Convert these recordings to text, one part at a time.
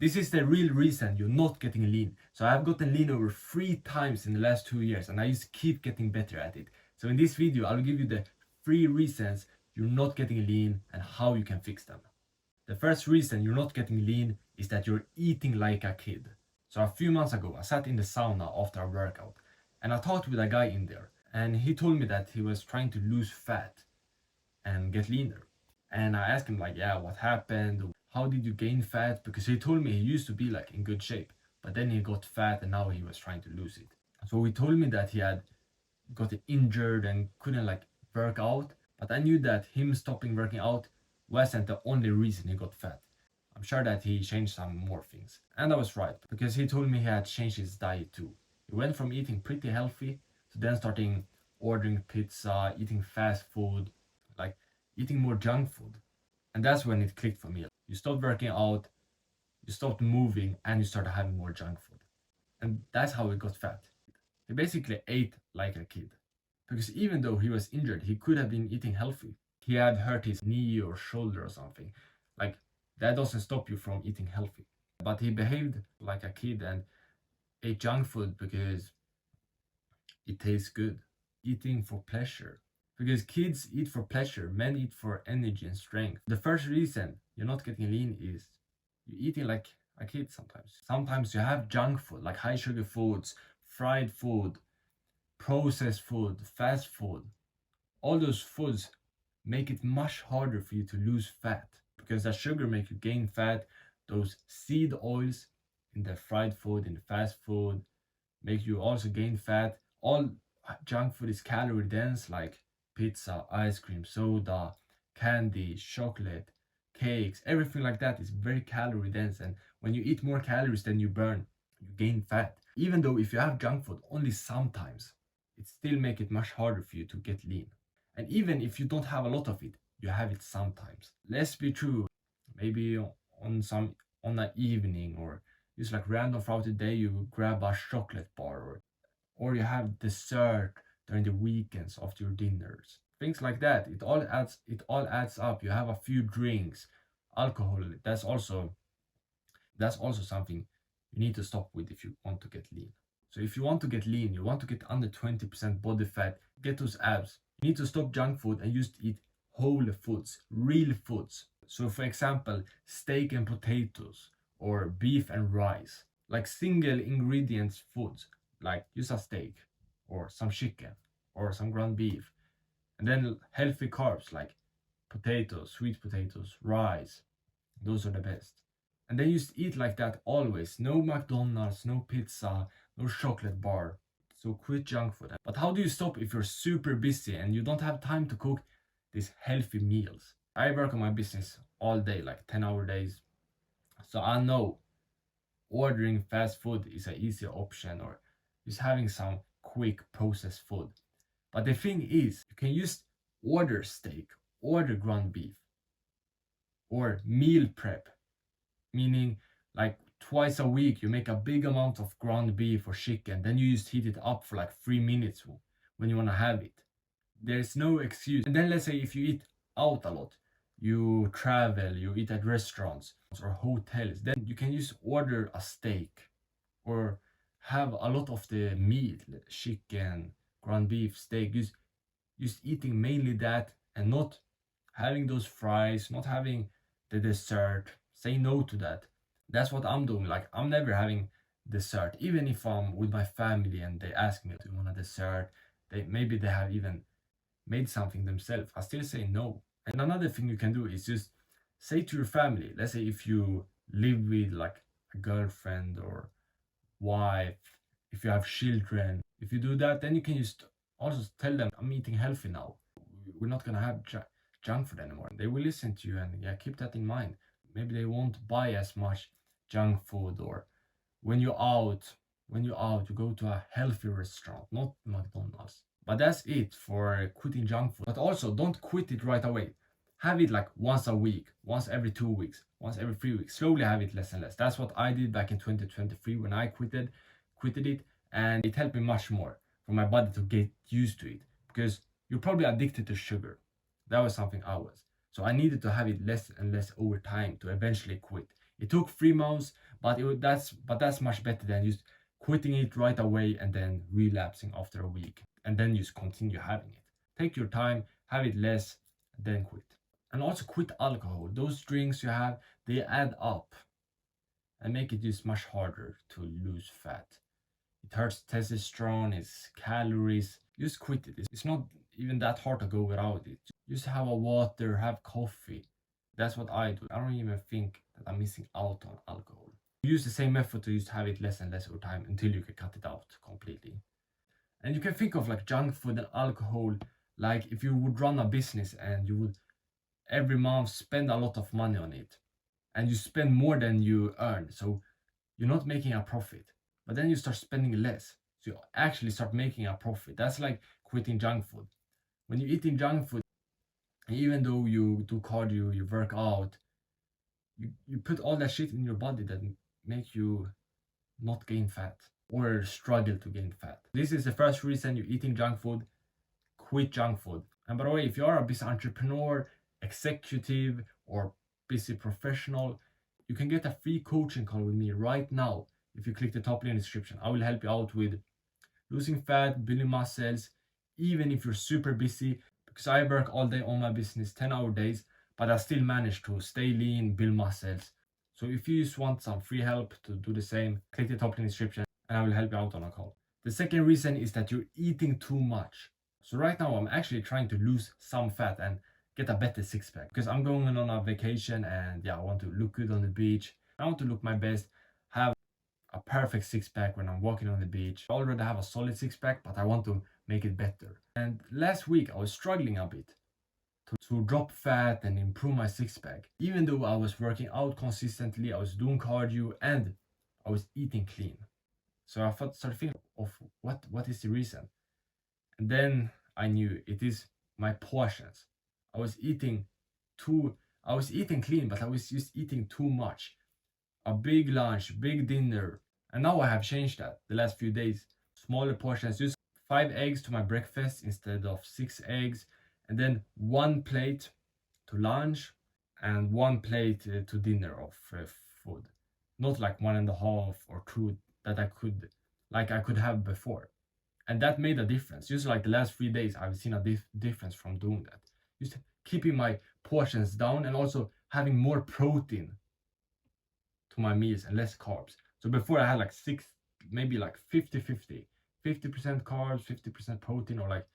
This is the real reason you're not getting lean. So I've gotten lean over 3 times in the last 2 years and I just keep getting better at it. So in this video, I'll give you the 3 reasons you're not getting lean and how you can fix them. The first reason you're not getting lean is that you're eating like a kid. So a few months ago, I sat in the sauna after a workout and I talked with a guy in there and he told me that he was trying to lose fat and get leaner. And I asked him like, yeah, what happened? How did you gain fat? Because he told me he used to be like in good shape, but then he got fat and now he was trying to lose it. So he told me that he had got injured and couldn't like work out, but I knew that him stopping working out wasn't the only reason he got fat. I'm sure that he changed some more things. And I was right, because he told me he had changed his diet too. He went from eating pretty healthy to then starting ordering pizza, eating fast food, like eating more junk food. And that's when it clicked for me. You stopped working out, you stopped moving, and you started having more junk food. And that's how he got fat. He basically ate like a kid. Because even though he was injured, he could have been eating healthy. He had hurt his knee or shoulder or something. Like, that doesn't stop you from eating healthy. But he behaved like a kid and ate junk food because it tastes good. Eating for pleasure. Because kids eat for pleasure, men eat for energy and strength. The first reason you're not getting lean is you're eating like a kid sometimes. Sometimes you have junk food, like high sugar foods, fried food, processed food, fast food. All those foods make it much harder for you to lose fat because that sugar makes you gain fat. Those seed oils in the fried food, in the fast food, make you also gain fat. All junk food is calorie dense, like pizza, ice cream, soda, candy, chocolate, cakes, everything like that is very calorie dense. And when you eat more calories than you burn, you gain fat. Even though if you have junk food only sometimes, it still make it much harder for you to get lean. And even if you don't have a lot of it, you have it sometimes. Let's be true. Maybe on an evening or just like random throughout the day, you grab a chocolate bar or you have dessert during the weekends after your dinners. Things like that. It all adds up. You have a few drinks, alcohol. That's also something you need to stop with if you want to get lean. So if you want to get lean, you want to get under 20% body fat, get those abs, you need to stop junk food and just eat whole foods, real foods. So for example, steak and potatoes or beef and rice, like single ingredients foods, like just a steak or some chicken or some ground beef. And then healthy carbs like potatoes, sweet potatoes, rice. Those are the best. And then just eat like that always. No McDonald's, no pizza, no chocolate bar. So quit junk food. But how do you stop if you're super busy and you don't have time to cook these healthy meals? I work on my business all day, like 10-hour days. So I know ordering fast food is an easier option or just having some quick processed food. But the thing is, you can just order steak, order ground beef, or meal prep, meaning like twice a week you make a big amount of ground beef or chicken, then you just heat it up for like 3 minutes when you want to have it. There's no excuse. And then let's say if you eat out a lot, you travel, you eat at restaurants or hotels, then you can just order a steak or have a lot of the meat, like chicken, ground beef, steak, just eating mainly that and not having those fries, not having the dessert. Say no to that. That's what I'm doing. Like, I'm never having dessert, even if I'm with my family and they ask me, do you want a dessert? Maybe they have even made something themselves. I still say no. And another thing you can do is just say to your family, let's say if you live with like a girlfriend or wife, if you have children, if you do that, then you can just also tell them, I'm eating healthy now. We're not gonna have junk food anymore. They will listen to you, and yeah, keep that in mind. Maybe they won't buy as much junk food, or when you're out, you go to a healthy restaurant, not McDonald's. But that's it for quitting junk food. But also, don't quit it right away. Have it like once a week, once every 2 weeks, once every 3 weeks. Slowly have it less and less. That's what I did back in 2023 when I quitted it, and it helped me much more for my body to get used to it, because you're probably addicted to sugar. That was something I was. So I needed to have it less and less over time to eventually quit. It took 3 months, That's much better than just quitting it right away and then relapsing after a week and then just continue having it. Take your time, have it less, then quit. And also quit alcohol. Those drinks you have, they add up and make it just much harder to lose fat. It hurts testosterone, it's calories. Just quit it. It's not even that hard to go without it. Just have a water, have coffee. That's what I do. I don't even think that I'm missing out on alcohol. Use the same method to just have it less and less over time until you can cut it out completely. And you can think of like junk food and alcohol like if you would run a business and you would every month spend a lot of money on it and you spend more than you earn. So you're not making a profit, but then you start spending less. So you actually start making a profit. That's like quitting junk food. When you're eating junk food, even though you do cardio, you work out, you put all that shit in your body that make you not gain fat or struggle to gain fat. This is the first reason you're eating junk food. Quit junk food. And by the way, if you are a busy entrepreneur, executive, or busy professional, you can get a free coaching call with me right now. If you click the top link in the description, I will help you out with losing fat, building muscles, even if you're super busy, because I work all day on my business, 10-hour days, but I still manage to stay lean, build muscles. So if you just want some free help to do the same, click the top link in the description and I will help you out on a call. The second reason is that you're eating too much. So right now I'm actually trying to lose some fat and get a better six-pack because I'm going on a vacation and yeah, I want to look good on the beach. I want to look my best, have a perfect six-pack when I'm walking on the beach. I already have a solid six-pack, but I want to make it better. And last week I was struggling a bit to drop fat and improve my six-pack. Even though I was working out consistently, I was doing cardio and I was eating clean. So I started thinking of what is the reason? And then I knew it is my portions. I was eating clean, but I was just eating too much. A big lunch, big dinner. And now I have changed that the last few days. Smaller portions, just 5 eggs to my breakfast instead of 6 eggs. And then 1 plate to lunch and 1 plate to dinner of food. Not like 1.5 or 2 that I could have before. And that made a difference. Just like the last 3 days, I've seen a difference from doing that. Just keeping my portions down and also having more protein to my meals and less carbs. So before I had like maybe like 50-50. 50% carbs, 50% protein, or like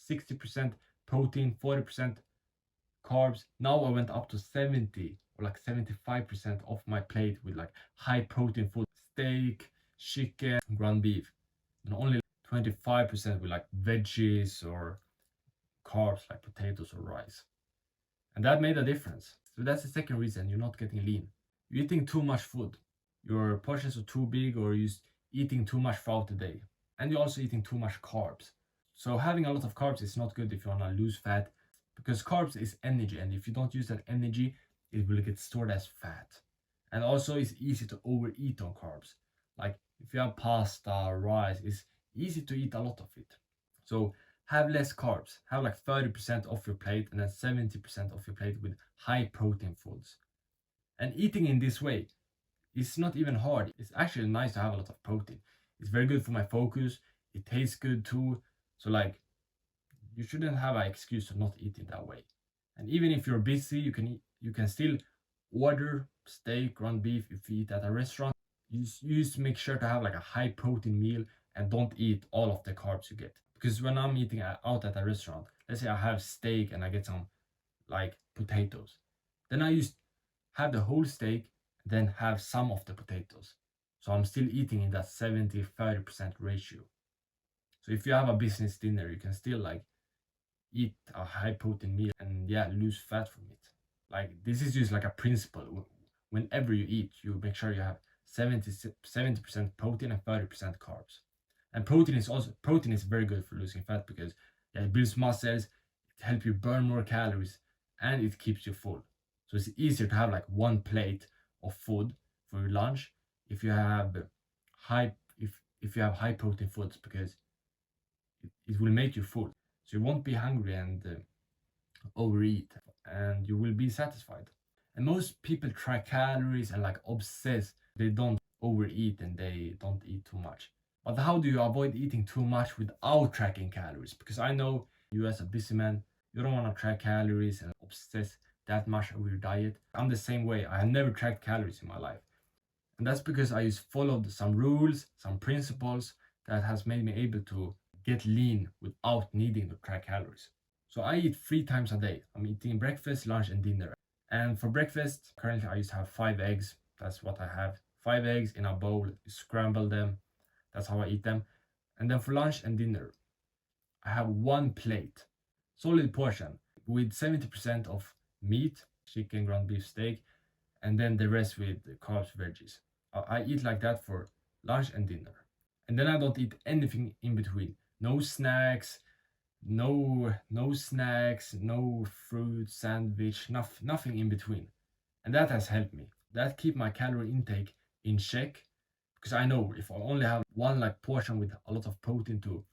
60% protein, 40% carbs. Now I went up to 70 or like 75% of my plate with like high protein food, steak, chicken, ground beef, and only 25% with like veggies or carbs like potatoes or rice. And that made a difference. So that's the second reason you're not getting lean. You're eating too much food. Your portions are too big, or you're eating too much throughout the day. And you're also eating too much carbs. So having a lot of carbs is not good if you want to lose fat, because carbs is energy, and if you don't use that energy, it will get stored as fat. And also it's easy to overeat on carbs. Like if you have pasta, rice, it's easy to eat a lot of it. So have less carbs. Have like 30% of your plate and then 70% of your plate with high protein foods. And eating in this way is not even hard. It's actually nice to have a lot of protein. It's very good for my focus. It tastes good too. So like, you shouldn't have an excuse to not eat it that way. And even if you're busy, you can still order steak, ground beef if you eat at a restaurant. You just make sure to have like a high protein meal and don't eat all of the carbs you get. Because when I'm eating out at a restaurant, let's say I have steak and I get some like potatoes, then I just have the whole steak, then have some of the potatoes. So I'm still eating in that 70-30% ratio. So if you have a business dinner, you can still like eat a high protein meal and yeah, lose fat from it. Like this is just like a principle. Whenever you eat, you make sure you have 70% protein and 30% carbs. And protein is very good for losing fat because yeah, it builds muscles, it helps you burn more calories, and it keeps you full. So it's easier to have like 1 plate of food for your lunch if you have high protein foods, because it will make you full. So you won't be hungry and overeat, and you will be satisfied. And most people track calories and like obsess. They don't overeat and they don't eat too much. But how do you avoid eating too much without tracking calories? Because I know you as a busy man, you don't want to track calories and obsess that much over your diet. I'm the same way. I have never tracked calories in my life. And that's because I just followed some rules, some principles that has made me able to get lean without needing to track calories. So I eat 3 times a day. I'm eating breakfast, lunch, and dinner. And for breakfast, currently I used to have 5 eggs. That's what I have. 5 eggs in a bowl, scramble them. That's how I eat them. And then for lunch and dinner, I have one plate, solid portion with 70% of meat, chicken, ground beef, steak, and then the rest with carbs, veggies. I eat like that for lunch and dinner. And then I don't eat anything in between. No snacks, no fruit, sandwich, nothing in between. And that has helped me. That keep my calorie intake in check because I know if I only have one like portion with a lot of protein to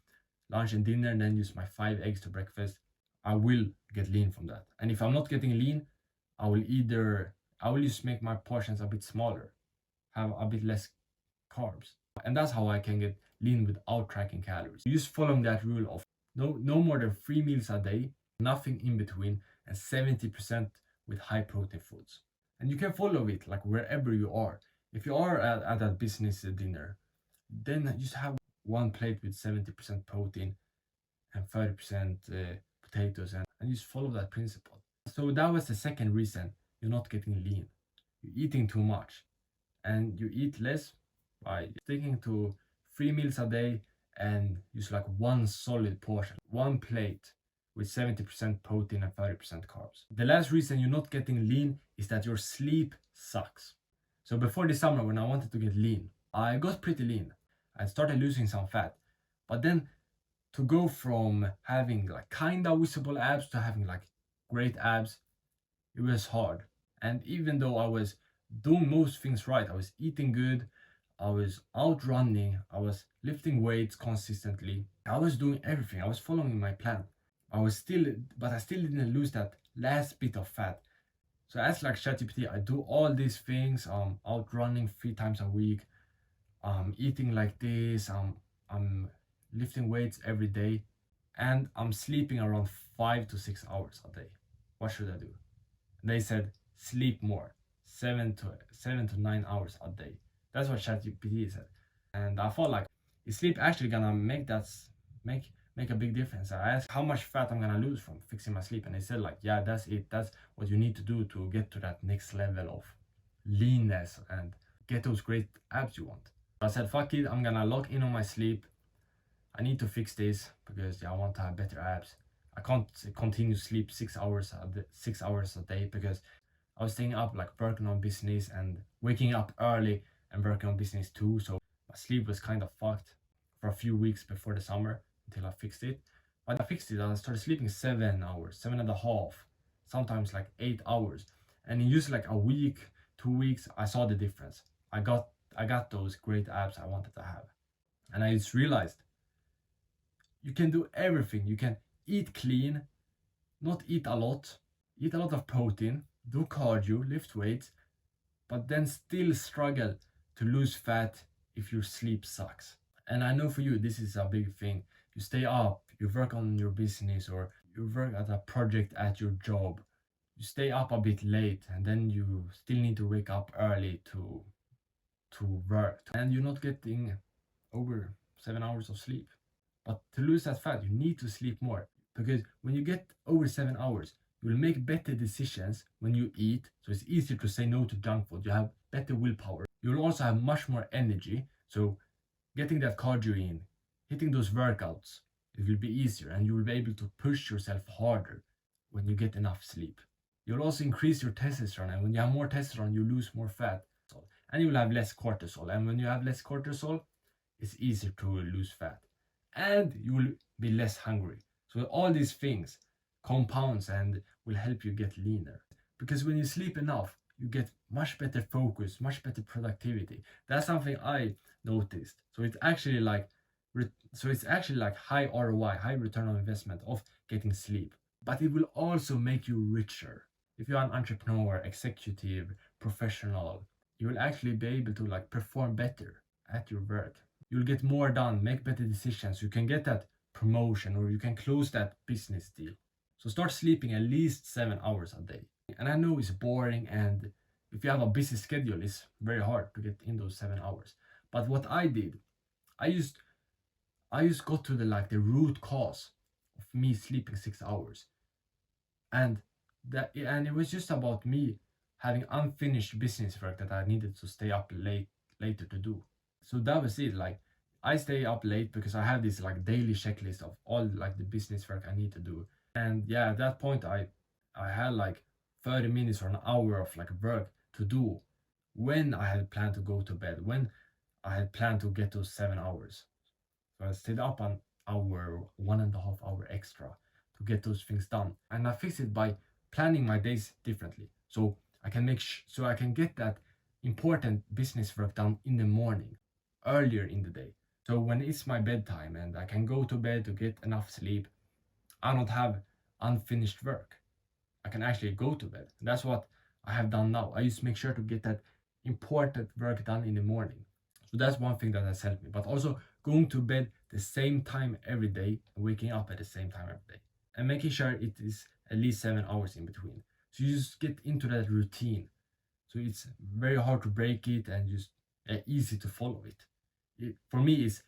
lunch and dinner and then use my 5 eggs to breakfast, I will get lean from that. And if I'm not getting lean, I will just make my portions a bit smaller, have a bit less carbs. And that's how I can get lean without tracking calories. Just following that rule of no more than 3 meals a day, nothing in between, and 70% with high protein foods. And you can follow it like wherever you are. If you are at a business dinner, then just have one plate with 70% protein and 30% potatoes and just follow that principle. So that was the second reason you're not getting lean. You're eating too much and you eat less by sticking to 3 meals a day and use like one solid portion, one plate with 70% protein and 30% carbs. The last reason you're not getting lean is that your sleep sucks. So before the summer, when I wanted to get lean, I got pretty lean. I started losing some fat. But then to go from having like kinda visible abs to having like great abs, it was hard. And even though I was doing most things right, I was eating good, I was out running, I was lifting weights consistently, I was doing everything, I was following my plan. But I still didn't lose that last bit of fat. So as like ChatGPT, I do all these things, out running 3 times a week, eating like this, I'm lifting weights every day, and I'm sleeping around 5 to 6 hours a day. What should I do? They said sleep more, 7 to 9 hours a day. That's what ChatGPT said, and I thought like, is sleep actually gonna make a big difference? I asked how much fat I'm gonna lose from fixing my sleep, and they said like, yeah, that's it. That's what you need to do to get to that next level of leanness and get those great abs you want. I said, fuck it, I'm gonna lock in on my sleep. I need to fix this because I want to have better abs. I can't continue to sleep 6 hours a day because I was staying up like working on business and waking up early and working on business too. So my sleep was kind of fucked for a few weeks before the summer until I fixed it. But I fixed it, I started sleeping 7 hours, 7.5, sometimes like 8 hours. And in just like a week, 2 weeks, I saw the difference. I got those great abs I wanted to have. And I just realized you can do everything. You can eat clean, not eat a lot of protein, do cardio, lift weights, but then still struggle to lose fat if your sleep sucks. And I know for you, this is a big thing. You stay up, you work on your business, or you work at a project at your job. You stay up a bit late, and then you still need to wake up early to work, and you're not getting over 7 hours of sleep. But to lose that fat, you need to sleep more, because when you get over 7 hours, you will make better decisions when you eat. So it's easier to say no to junk food. You have better willpower. You'll also have much more energy. So getting that cardio in, hitting those workouts, it will be easier, and you will be able to push yourself harder when you get enough sleep. You'll also increase your testosterone, and when you have more testosterone, you lose more fat, and you will have less cortisol. And when you have less cortisol, it's easier to lose fat, and you will be less hungry. So all these things compounds and will help you get leaner. Because when you sleep enough, you get much better focus, much better productivity. That's something I noticed. So it's actually like high ROI, high return on investment of getting sleep. But it will also make you richer. if you're an entrepreneur, executive, professional, you will actually be able to like perform better at your work. You'll get more done, make better decisions. You can get that promotion or you can close that business deal. So start sleeping at least 7 hours a day. And I know it's boring, and if you have a busy schedule, it's very hard to get in those 7 hours. But what I did, I just got to the root cause of me sleeping 6 hours. And it was just about me having unfinished business work that I needed to stay up later to do. So that was it. Like, I stay up late because I have this like daily checklist of all like the business work I need to do. And yeah, at that point I had like 30 minutes or an hour of like work to do when I had planned to go to bed, when I had planned to get those 7 hours. So I stayed up an hour, 1.5 hour extra to get those things done. And I fixed it by planning my days differently. So I can get that important business work done in the morning, earlier in the day. So when it's my bedtime and I can go to bed to get enough sleep, I don't have unfinished work. I can actually go to bed. That's what I have done now. I just make sure to get that important work done in the morning. So that's one thing that has helped me. But also going to bed the same time every day and waking up at the same time every day. And making sure it is at least 7 hours in between. So you just get into that routine. So it's very hard to break it and just easy to follow it. For me, it's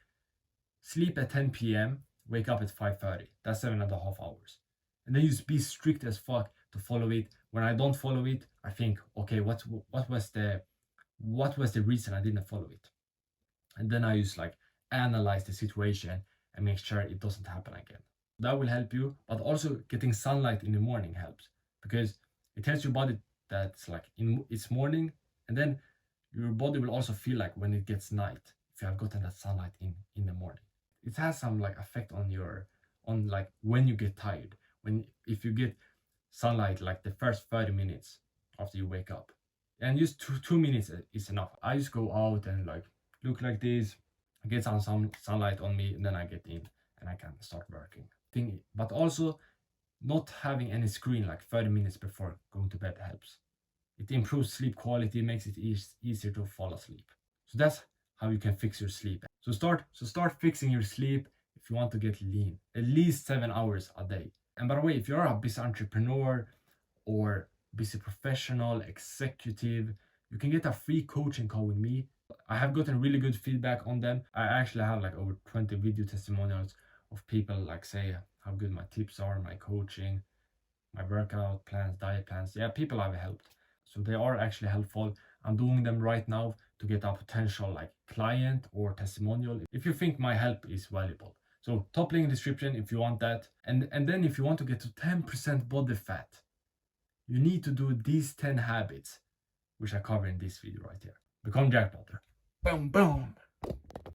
sleep at 10 p.m., wake up at 5:30. That's 7.5 hours. And then you just be strict as fuck to follow it. When I don't follow it, I think, okay, what was the reason I didn't follow it? And then I just like analyze the situation and make sure it doesn't happen again. That will help you, but also getting sunlight in the morning helps because it tells your body that it's morning, and then your body will also feel like when it gets night if you have gotten that sunlight in the morning. It has some like effect on like when you get tired. If you get sunlight like the first 30 minutes after you wake up, and just 2 minutes is enough. I just go out and like look like this, get some sunlight on me, and then I get in and I can start working. But also not having any screen like 30 minutes before going to bed helps. It improves sleep quality, makes it easier to fall asleep. So that's how you can fix your sleep. So start fixing your sleep if you want to get lean. At least 7 hours a day. And by the way, if you're a busy entrepreneur or busy professional, executive, you can get a free coaching call with me. I have gotten really good feedback on them. I actually have like over 20 video testimonials of people like say how good my tips are, my coaching, my workout plans, diet plans. Yeah, people I've helped. So they are actually helpful. I'm doing them right now to get a potential like client or testimonial if you think my help is valuable. So top link in the description if you want that. And then if you want to get to 10% body fat, you need to do these 10 habits, which I cover in this video right here. Become Jack Potter. Boom, boom.